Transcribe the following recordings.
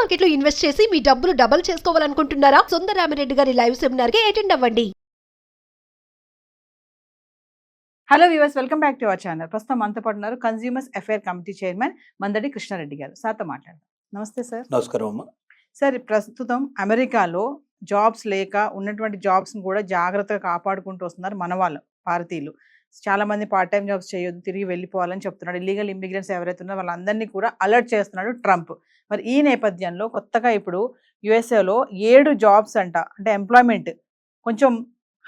Market లో invest చేసి మీ డబ్బులు డబుల్ చేసుకోవాలనుకుంటున్నారా? సుందరరామిరెడ్డి గారి లైవ్ సెమినార్ కి అటెండ్ అవ్వండి. Hello viewers, welcome back to our channel. ప్రస్తుతం మనతో పాటు ఉన్నారు consumers affair committee chairman Mandadi Krishnareddy గారు. సార్తో మాట్లాడదాం. నమస్తే సార్. నమస్కారం అమ్మా. సార్, ప్రస్తుతం అమెరికాలో జాబ్స్ లేక ఉన్నటువంటి జాబ్స్ని కూడా జాగ్రత్తగా కాపాడుకుంటూ వస్తున్నారు మన వాళ్ళు, భారతీయులు. చాలా మంది పార్ట్ టైం జాబ్స్ చేయొద్దు, తిరిగి వెళ్ళిపోవాలని చెప్తున్నాడు. ఇల్లీగల్ ఇమిగ్రెంట్స్ ఎవరైతే ఉన్నారో వాళ్ళందరినీ కూడా అలర్ట్ చేస్తున్నాడు ట్రంప్. మరి ఈ నేపథ్యంలో కొత్తగా ఇప్పుడు యుఎస్ఏలో 7 జాబ్స్ అంటే ఎంప్లాయ్మెంట్ కొంచెం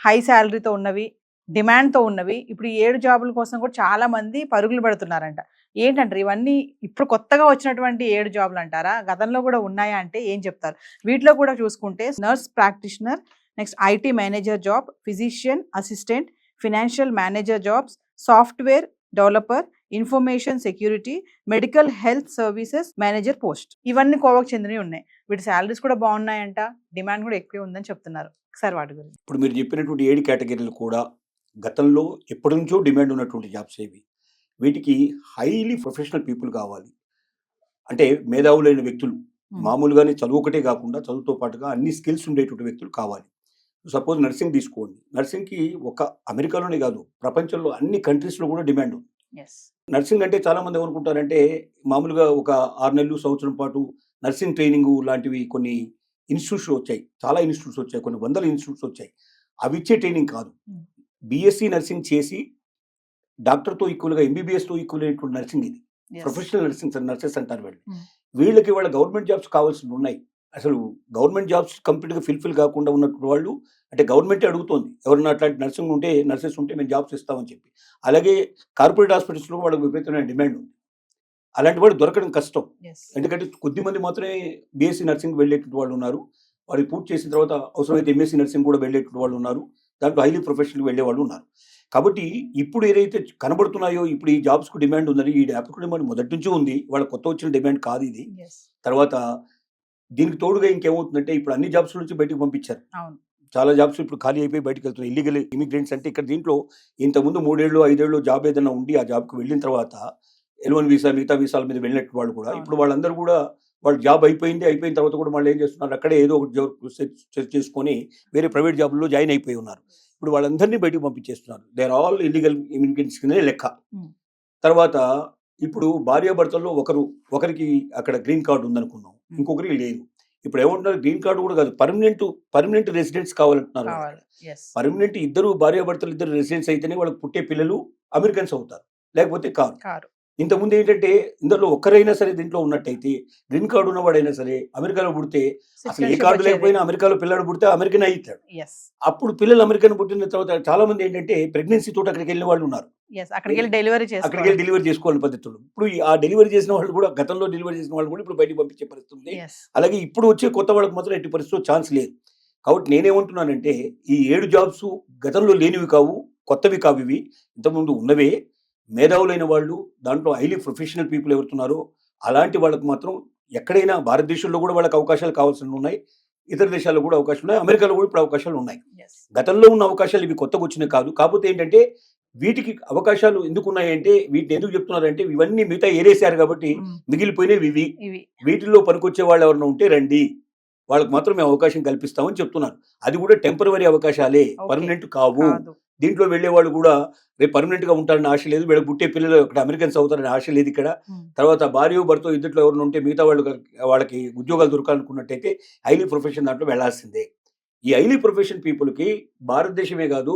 హై శాలరీతో ఉన్నవి, డిమాండ్తో ఉన్నవి, ఇప్పుడు ఈ 7 జాబుల కోసం కూడా చాలా మంది పరుగులు పెడుతున్నారంట. ఏంటంటారు ఇవన్నీ? ఇప్పుడు కొత్తగా వచ్చినటువంటి 7 జాబులు అంటారా? గతంలో కూడా ఉన్నాయా అంటే ఏం చెప్తారు? వీటిలో కూడా చూసుకుంటే nurse practitioner, next IT manager job, physician assistant, financial manager jobs, software developer, information security, medical health services manager post, ఇవన్నీ కోవకు చెందినవి ఉన్నాయి. వీటి శాలరీస్ కూడా బాగున్నాయంట, డిమాండ్ కూడా ఎక్కువ ఉందని చెప్తున్నారు. ఒకసారి వాటి గురించి. ఇప్పుడు మీరు చెప్పినటువంటి 7 కేటగిరీలు కూడా గతంలో ఎప్పటి నుంచో డిమాండ్ ఉన్నటువంటి జాబ్స్ ఏవి. వీటికి హైలీ ప్రొఫెషనల్ పీపుల్ కావాలి. అంటే మేధావులైన వ్యక్తులు, మామూలుగానే చదువు ఒకటే కాకుండా చదువుతో పాటుగా అన్ని స్కిల్స్ ఉండేటువంటి వ్యక్తులు కావాలి. సపోజ్ నర్సింగ్ తీసుకోండి. నర్సింగ్కి ఒక అమెరికాలోనే కాదు, ప్రపంచంలో అన్ని కంట్రీస్లో కూడా డిమాండ్ ఉంది. నర్సింగ్ అంటే చాలామంది ఏమనుకుంటారంటే మామూలుగా ఒక 6 నెలలు సంవత్సరం పాటు నర్సింగ్ ట్రైనింగ్ లాంటివి కొన్ని ఇన్స్టిట్యూట్స్ వచ్చాయి, చాలా ఇన్స్టిట్యూట్స్ వచ్చాయి, కొన్ని వందల ఇన్స్టిట్యూట్స్ వచ్చాయి. అవి ఇచ్చే ట్రైనింగ్ కాదు. బీఎస్సీ నర్సింగ్ చేసి డాక్టర్తో ఈక్వల్గా ఎంబీబీఎస్తో ఈక్వల్ అయినటువంటి నర్సింగ్ ఇది. ప్రొఫెషనల్ నర్సెస్ అంటారు వీళ్ళు. వీళ్ళకి వాళ్ళ గవర్నమెంట్ జాబ్స్ కావాల్సి ఉన్నాయి. అసలు గవర్నమెంట్ జాబ్స్ కంప్లీట్గా ఫిల్ఫిల్ కాకుండా ఉన్నటువంటి వాళ్ళు, అంటే గవర్నమెంటే అడుగుతోంది ఎవరన్నా అట్లాంటి నర్సెస్ ఉంటే మేము జాబ్స్ ఇస్తామని చెప్పి. అలాగే కార్పొరేట్ హాస్పిటల్స్లో వాళ్ళకి విపరీతమైన డిమాండ్ ఉంది. అలాంటి వాళ్ళు దొరకడం కష్టం. ఎందుకంటే కొద్ది మంది మాత్రమే బీఎస్సీ నర్సింగ్ వెళ్ళేటువంటి వాళ్ళు ఉన్నారు. వాళ్ళు పూర్తి చేసిన తర్వాత అవసరమైతే ఎంఎస్సీ నర్సింగ్ కూడా వెళ్ళేటువంటి వాళ్ళు ఉన్నారు. దాంట్లో హైలీ ప్రొఫెషనల్ వెళ్ళే వాళ్ళు ఉన్నారు. కాబట్టి ఇప్పుడు ఏదైతే కనబడుతున్నాయో, ఇప్పుడు ఈ జాబ్స్కు డిమాండ్ ఉందని, ఈ యాప్కు డిమాండ్ మొదటి నుంచి ఉంది, వాళ్ళ కొత్త వచ్చిన డిమాండ్ కాదు ఇది. తర్వాత దీనికి తోడుగా ఇంకేమవుతుందంటే ఇప్పుడు అన్ని జాబ్స్ నుంచి బయటకు పంపించారు. చాలా జాబ్స్ ఇప్పుడు ఖాళీ అయిపోయి బయటకు వెళ్తున్నాయి. ఇల్లీగల్ ఇమిగ్రెంట్స్ అంటే ఇక్కడ దీంట్లో ఇంతకుముందు 3 ఏళ్ళు 5 ఏళ్ళు జాబ్ ఏదైనా ఉండి ఆ జాబ్కి వెళ్ళిన తర్వాత L1 వీసా మిగతా వీసాల మీద వెళ్ళినట్టు వాళ్ళు కూడా ఇప్పుడు వాళ్ళందరూ కూడా వాళ్ళ జాబ్ అయిపోయిన తర్వాత కూడా వాళ్ళు ఏం చేస్తున్నారు, అక్కడే ఏదో ఒక జాబ్ సెర్చ్ చేసుకొని వేరే ప్రైవేట్ జాబ్లో జాయిన్ అయిపోయి ఉన్నారు. ఇప్పుడు వాళ్ళందరినీ బయటకు పంపించేస్తున్నారు. They are all illegal immigrants కిందనే లెక్క. తర్వాత ఇప్పుడు భార్యాభర్తల్లో ఒకరికి అక్కడ గ్రీన్ కార్డు ఉందనుకున్నాం, ఇంకొకరికి లేదు. ఇప్పుడు ఏమంటున్నారు, గ్రీన్ కార్డు కూడా కాదు, పర్మనెంట్ రెసిడెంట్స్ కావాలంటున్నారు. పర్మనెంట్ ఇద్దరు భార్యాభర్తలు ఇద్దరు రెసిడెంట్స్ అయితేనే వాళ్ళకి పుట్టే పిల్లలు అమెరికన్స్ అవుతారు, లేకపోతే కారు. ఇంతకుముందు ఏంటంటే ఇందులో ఒక్కరైనా సరే దీంట్లో ఉన్నట్టయితే, గ్రీన్ కార్డు ఉన్నవాడైనా సరే అమెరికాలో పుడితే, అసలు ఏ కార్డు లేకపోయినా అమెరికాలో పిల్లడు పుడితే అమెరికన్ అవుతాడు. అప్పుడు పిల్లలు అమెరికన్ పుట్టిన తర్వాత చాలా మంది ఏంటంటే ప్రెగ్నెన్సీ తోటి అక్కడికి వెళ్ళిన వాళ్ళు ఉన్నారు. అక్కడికి వెళ్ళి డెలివరీ చేసుకోవాలని పద్ధతులు. ఇప్పుడు ఆ డెలివరీ చేసిన వాళ్ళు కూడా, గతంలో డెలివరీ చేసిన వాళ్ళు కూడా ఇప్పుడు బయటకు పంపించే పరిస్థితి ఉంది. అలాగే ఇప్పుడు వచ్చే కొత్త వాళ్ళకి మాత్రం ఎట్టి పరిస్థితుల్లో ఛాన్స్ లేదు. కాబట్టి నేనేమంటున్నానంటే ఈ 7 జాబ్స్ గతంలో లేనివి కావు, కొత్తవి కావు. ఇవి ఇంతకుముందు ఉన్నవే. మేధావులైన వాళ్ళు, దాంట్లో హైలీ ప్రొఫెషనల్ పీపుల్ ఎవరుతున్నారో అలాంటి వాళ్ళకి మాత్రం ఎక్కడైనా భారతదేశంలో కూడా వాళ్ళకి అవకాశాలు కావాల్సి ఉన్నాయి, ఇతర దేశాల్లో కూడా అవకాశాలు ఉన్నాయి, అమెరికాలో కూడా ఇప్పుడు అవకాశాలు ఉన్నాయి. గతంలో ఉన్న అవకాశాలు ఇవి కొత్తగా వచ్చినాయి కాదు. కాకపోతే ఏంటంటే వీటికి అవకాశాలు ఎందుకు ఉన్నాయంటే, వీటిని ఎందుకు చెప్తున్నారంటే ఇవన్నీ మిగతా ఏరేసారు కాబట్టి మిగిలిపోయినవి ఇవి. వీటిల్లో పనికొచ్చే వాళ్ళు ఎవరైనా ఉంటే రండి, వాళ్ళకి మాత్రం మేము అవకాశం కల్పిస్తామని చెప్తున్నారు. అది కూడా టెంపరవరీ అవకాశాలే, పర్మనెంట్ కావు. దీంట్లో వెళ్లే వాళ్ళు కూడా రేపు పర్మనెంట్ గా ఉంటారని ఆశ లేదు, వీళ్ళకి పుట్టే పిల్లలు ఇక్కడ అమెరికన్స్ అవుతారని ఆశ లేదు ఇక్కడ. తర్వాత భార్య భర్త ఇద్దరిలో ఎవరైనా ఉంటే మిగతా వాళ్ళకి ఉద్యోగాలు దొరకాలనుకున్నట్టయితే హైలీ ప్రొఫెషన్ దాంట్లో వెళ్లాల్సిందే. ఈ హైలీ ప్రొఫెషన్ పీపుల్కి భారతదేశమే కాదు,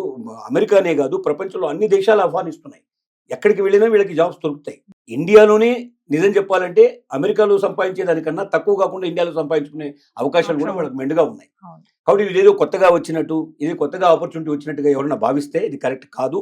అమెరికానే కాదు, ప్రపంచంలో అన్ని దేశాలు ఆహ్వానిస్తున్నాయి. ఎక్కడికి వెళ్ళినా వీళ్ళకి జాబ్స్ దొరుకుతాయి. ఇండియాలోనే నిజం చెప్పాలంటే అమెరికాలో సంపాదించే దానికన్నా తక్కువ కాకుండా ఇండియాలో సంపాదించుకునే అవకాశాలు కూడా వాళ్ళకి మెండుగా ఉన్నాయి. కాబట్టి ఇదేదో కొత్తగా వచ్చినట్టు, ఇది కొత్తగా ఆపర్చునిటీ వచ్చినట్టుగా ఎవరైనా భావిస్తే ఇది కరెక్ట్ కాదు.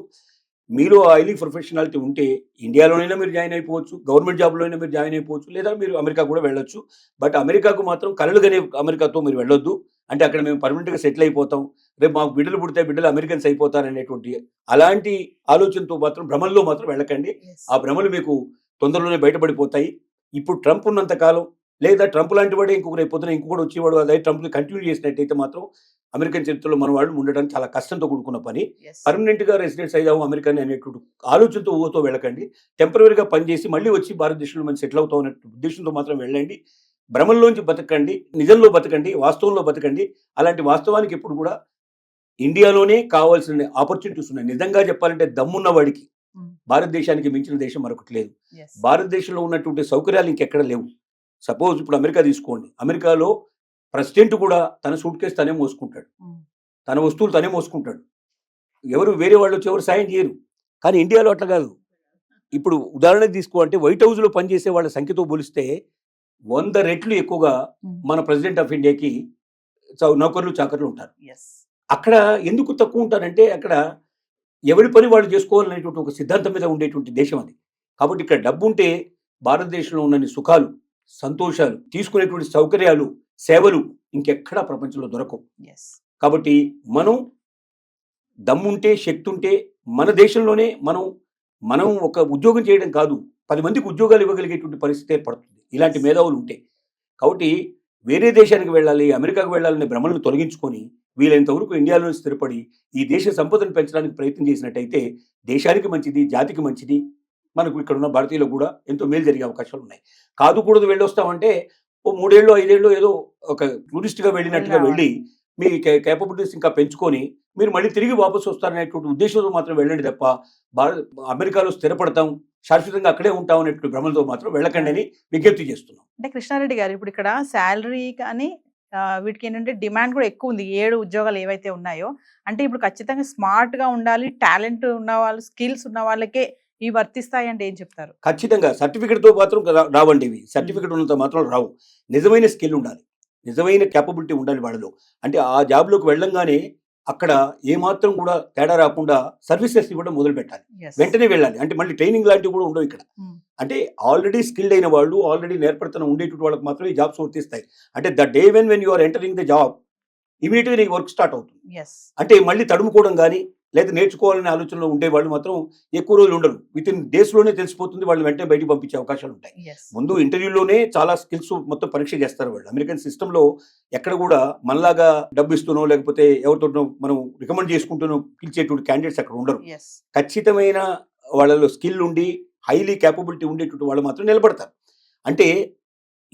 మీలో హైలీ ప్రొఫెషనాలిటీ ఉంటే ఇండియాలోనైనా మీరు జాయిన్ అయిపోవచ్చు, గవర్నమెంట్ జాబ్లోనైనా మీరు జాయిన్ అయిపోవచ్చు, లేదా మీరు అమెరికా కూడా వెళ్ళొచ్చు. బట్ అమెరికాకు మాత్రం కలలుగానే అమెరికాతో మీరు వెళ్ళొద్దు. అంటే అక్కడ మేము పర్మనెంట్గా సెటిల్ అయిపోతాం, రేపు మాకు బిడ్డలు పుడితే బిడ్డలు అమెరికన్స్ అయిపోతారనేటువంటి అలాంటి ఆలోచనతో మాత్రం, భ్రమల్లో మాత్రం వెళ్ళకండి. ఆ భ్రమలు మీకు తొందరలోనే బయటపడిపోతాయి. ఇప్పుడు ట్రంప్ ఉన్నంత కాలం, లేదా ట్రంప్ లాంటి వాడే ఇంకొకరు పొద్దున ఇంకొకటి వచ్చేవాడు, అదే ట్రంప్ని కంటిన్యూ చేసినట్టయితే మాత్రం అమెరికన్ చరిత్రలో మన వాళ్ళు ఉండడానికి చాలా కష్టంతో కూడుకున్న పని. పర్మనెంట్ గా రెసిడెంట్స్ అయ్యాము అమెరికన్ అనేటువంటి ఆలోచనతో ఊతో వెళ్ళకండి. టెంపరీగా పనిచేసి మళ్ళీ వచ్చి భారతదేశంలో మనం సెటిల్ అవుతాం అనే ఉద్దేశంతో మాత్రం వెళ్ళండి. భ్రమంలోంచి బతకండి, నిజంలో బతకండి, వాస్తవంలో బతకండి. అలాంటి వాస్తవానికి ఎప్పుడు కూడా ఇండియాలోనే కావాల్సిన ఆపర్చునిటీస్ ఉన్నాయి. నిజంగా చెప్పాలంటే దమ్మున్న వాడికి భారతదేశానికి మించిన దేశం మరొకటి లేదు. భారతదేశంలో ఉన్నటువంటి సౌకర్యాలు ఇంకెక్కడ లేవు. సపోజ్ ఇప్పుడు అమెరికా తీసుకోండి. అమెరికాలో ప్రెసిడెంట్ కూడా తన సూట్ కేసు తనే మోసుకుంటాడు, తన వస్తువులు తనే మోసుకుంటాడు. ఎవరు వేరే వాళ్ళు వచ్చి ఎవరు సాయం చేయరు. కానీ ఇండియాలో అట్లా కాదు. ఇప్పుడు ఉదాహరణకు తీసుకోవాలంటే వైట్ హౌస్లో పనిచేసే వాళ్ళ సంఖ్యతో పోలిస్తే 100 రెట్లు ఎక్కువగా మన ప్రెసిడెంట్ ఆఫ్ ఇండియాకి నౌకర్లు చాకర్లు ఉంటారు. అక్కడ ఎందుకు తక్కువ ఉంటారంటే అక్కడ ఎవరి పని వాళ్ళు చేసుకోవాలనేటువంటి ఒక సిద్ధాంతం మీద ఉండేటువంటి దేశం అది. కాబట్టి ఇక్కడ డబ్బు ఉంటే భారతదేశంలో ఉన్న సుఖాలు, సంతోషాలు, తీసుకునేటువంటి సౌకర్యాలు, సేవలు ఇంకెక్కడా ప్రపంచంలో దొరకవు. కాబట్టి మనం దమ్ముంటే, శక్తి ఉంటే మన దేశంలోనే మనం ఒక ఉద్యోగం చేయడం కాదు, 10 మందికి ఉద్యోగాలు ఇవ్వగలిగేటువంటి పరిస్థితి ఏర్పడుతుంది ఇలాంటి మేధావులు ఉంటే. కాబట్టి వేరే దేశానికి వెళ్ళాలి, అమెరికాకు వెళ్ళాలనే భ్రమలను తొలగించుకొని వీలైనంత వరకు ఇండియాలోనే స్థిరపడి ఈ దేశ సంపదను పెంచడానికి ప్రయత్నం చేసినట్టయితే దేశానికి మంచిది, జాతికి మంచిది, మనకు ఇక్కడ ఉన్న భారతీయులకు కూడా ఎంతో మేలు జరిగే అవకాశాలు ఉన్నాయి. కాదు కూడదు వెళ్ళొస్తామంటే ఓ 3 ఏళ్ళు 5 ఏళ్ళు ఏదో ఒక టూరిస్ట్గా వెళ్ళినట్టుగా వెళ్ళి మీ కేపబిలిటీస్ ఇంకా పెంచుకొని మీరు మళ్ళీ తిరిగి వాపసు వస్తారనేటువంటి ఉద్దేశంతో మాత్రం వెళ్ళండి తప్ప అమెరికాలో స్థిరపడతాం, శాశ్వతంగా అక్కడే ఉంటాం అనేటువంటి భ్రమలతో మాత్రం వెళ్ళకండి అని విజ్ఞప్తి చేస్తున్నాం. అంటే కృష్ణారెడ్డి గారు ఇప్పుడు ఇక్కడ శాలరీ కానీ వీటికి ఏంటంటే డిమాండ్ కూడా ఎక్కువ ఉంది. 7 ఉద్యోగాలు ఏవైతే ఉన్నాయో అంటే ఇప్పుడు ఖచ్చితంగా స్మార్ట్ గా ఉండాలి, టాలెంట్ ఉన్న వాళ్ళు, స్కిల్స్ ఉన్న వాళ్ళకే ఇవి వర్తిస్తాయి అంటే ఏం చెప్తారు? ఖచ్చితంగా సర్టిఫికెట్తో మాత్రం రావండి ఇవి. సర్టిఫికెట్ ఉన్నంత మాత్రం రావు. నిజమైన స్కిల్ ఉండాలి, నిజమైన క్యాపబిలిటీ ఉండాలి వాళ్ళలో. అంటే ఆ జాబ్లోకి వెళ్ళంగానే అక్కడ ఏమాత్రం కూడా తేడా రాకుండా సర్వీసెస్ ఇవ్వడం మొదలు పెట్టాలి, వెంటనే వెళ్ళాలి. అంటే మళ్ళీ ట్రైనింగ్ లాంటివి కూడా ఉండవు ఇక్కడ. అంటే ఆల్రెడీ స్కిల్డ్ అయిన వాళ్ళు, ఆల్రెడీ నేర్పడతనం ఉండేటువంటి వాళ్ళకి మాత్రమే ఈ జాబ్స్ వర్తిస్తాయి. అంటే the day when you are entering the job ఇమీడియట్గా నీకు వర్క్ స్టార్ట్ అవుతుంది. అంటే మళ్ళీ తడుముకోవడం కానీ లేదా నేర్చుకోవాలనే ఆలోచనలో ఉండే వాళ్ళు మాత్రం ఎక్కువ రోజులు ఉండరు. విత్ ఇన్ డేస్లోనే తెలిసిపోతుంది, వాళ్ళు వెంటనే బయటికి పంపించే అవకాశాలు ఉంటాయి. ముందు ఇంటర్వ్యూలోనే చాలా స్కిల్స్ మొత్తం పరీక్ష చేస్తారు వాళ్ళు. అమెరికన్ సిస్టంలో ఎక్కడ కూడా మనలాగా డబ్బు ఇస్తూనో లేకపోతే ఎవరితోనో మనం రికమెండ్ చేసుకుంటూనో పిలిచేటువంటి క్యాండిడేట్స్ అక్కడ ఉండరు. ఖచ్చితమైన వాళ్ళలో స్కిల్ ఉండి హైలీ క్యాపబిలిటీ ఉండేటువంటి వాళ్ళు మాత్రం నిలబడతారు. అంటే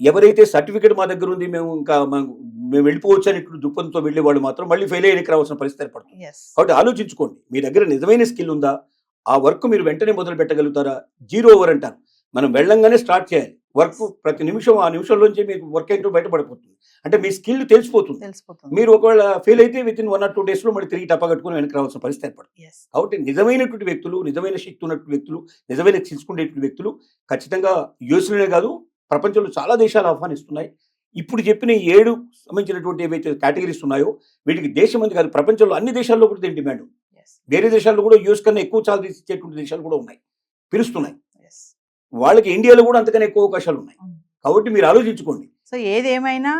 ఎవరైతే సర్టిఫికేట్ మా దగ్గర ఉంది, మేము వెళ్ళిపోవచ్చు అనేటువంటి దృక్పథంతో వెళ్ళే వాళ్ళు మాత్రం మళ్ళీ ఫెయిల్ అయ్యడానికి రావాల్సిన పరిస్థితి ఏర్పడుతుంది. కాబట్టి ఆలోచించుకోండి, మీ దగ్గర నిజమైన స్కిల్ ఉందా, ఆ వర్క్ మీరు వెంటనే మొదలు పెట్టగలుగుతారా? 0 ఓవర్ అంటారు. మనం వెళ్ళంగానే స్టార్ట్ చేయాలి వర్క్. ప్రతి నిమిషం ఆ నిమిషంలోంచి మీకు వర్క్ ఏంటో బయటపడిపోతుంది. అంటే మీ స్కిల్ తెలిసిపోతుంది. మీరు ఒకవేళ ఫెయిల్ అయితే విత్ ఇన్ 1 or 2 డేస్లో మళ్ళీ తిరిగి టప్ప కట్టుకుని వెనక్కి రావాల్సిన పరిస్థితి ఏర్పడుతుంది. కాబట్టి నిజమైనటువంటి వ్యక్తులు, నిజమైన శక్తి ఉన్నటువంటి వ్యక్తులు, నిజమైన తెలుసుకునేటువంటి వ్యక్తులు ఖచ్చితంగా యూఎస్లోనే కాదు ప్రపంచంలో చాలా దేశాలు ఆహ్వానిస్తున్నాయి. ఇప్పుడు చెప్పిన 7 సంబంధించినటువంటి ఏవైతే కేటగిరీస్ ఉన్నాయో వీటికి దేశం అంది కాదు, ప్రపంచంలో అన్ని దేశాల్లో కూడా దీని డిమాండ్ ఉంది. వేరే దేశాల్లో కూడా యూఎస్ కన్నా ఎక్కువ సాలరీ ఇచ్చేటువంటి దేశాలు కూడా ఉన్నాయి, పిలుస్తున్నాయి. వాళ్ళకి ఇండియాలో కూడా అంతకన్నా ఎక్కువ అవకాశాలు ఉన్నాయి. కాబట్టి మీరు ఆలోచించుకోండి. సో ఏదేమైనా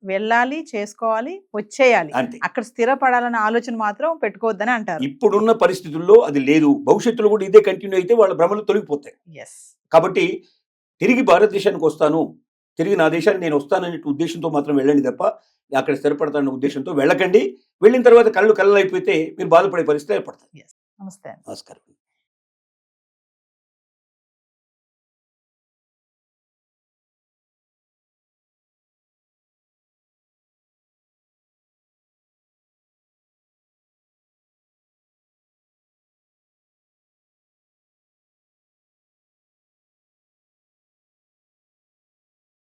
వెళ్ళాలి, చేసుకోవాలి, వచ్చేయాలి, అక్కడ స్థిరపడాలన్న ఆలోచన మాత్రం పెట్టుకోవద్దని అంటారు. ఇప్పుడున్న పరిస్థితుల్లో అది లేదు. భవిష్యత్తులో కూడా ఇదే కంటిన్యూ అయితే వాళ్ళ భ్రమలు తొలగిపోతాయి. కాబట్టి తిరిగి భారతదేశానికి వస్తాను, తిరిగి నా దేశానికి నేను వస్తాననే ఉద్దేశంతో మాత్రం వెళ్ళండి తప్ప అక్కడ స్థిరపడతానన్న ఉద్దేశంతో వెళ్ళకండి. వెళ్ళిన తర్వాత కళ్ళు అయిపోతే మీరు బాధపడే పరిస్థితి ఏర్పడతాయి. నమస్తే. నమస్కారం.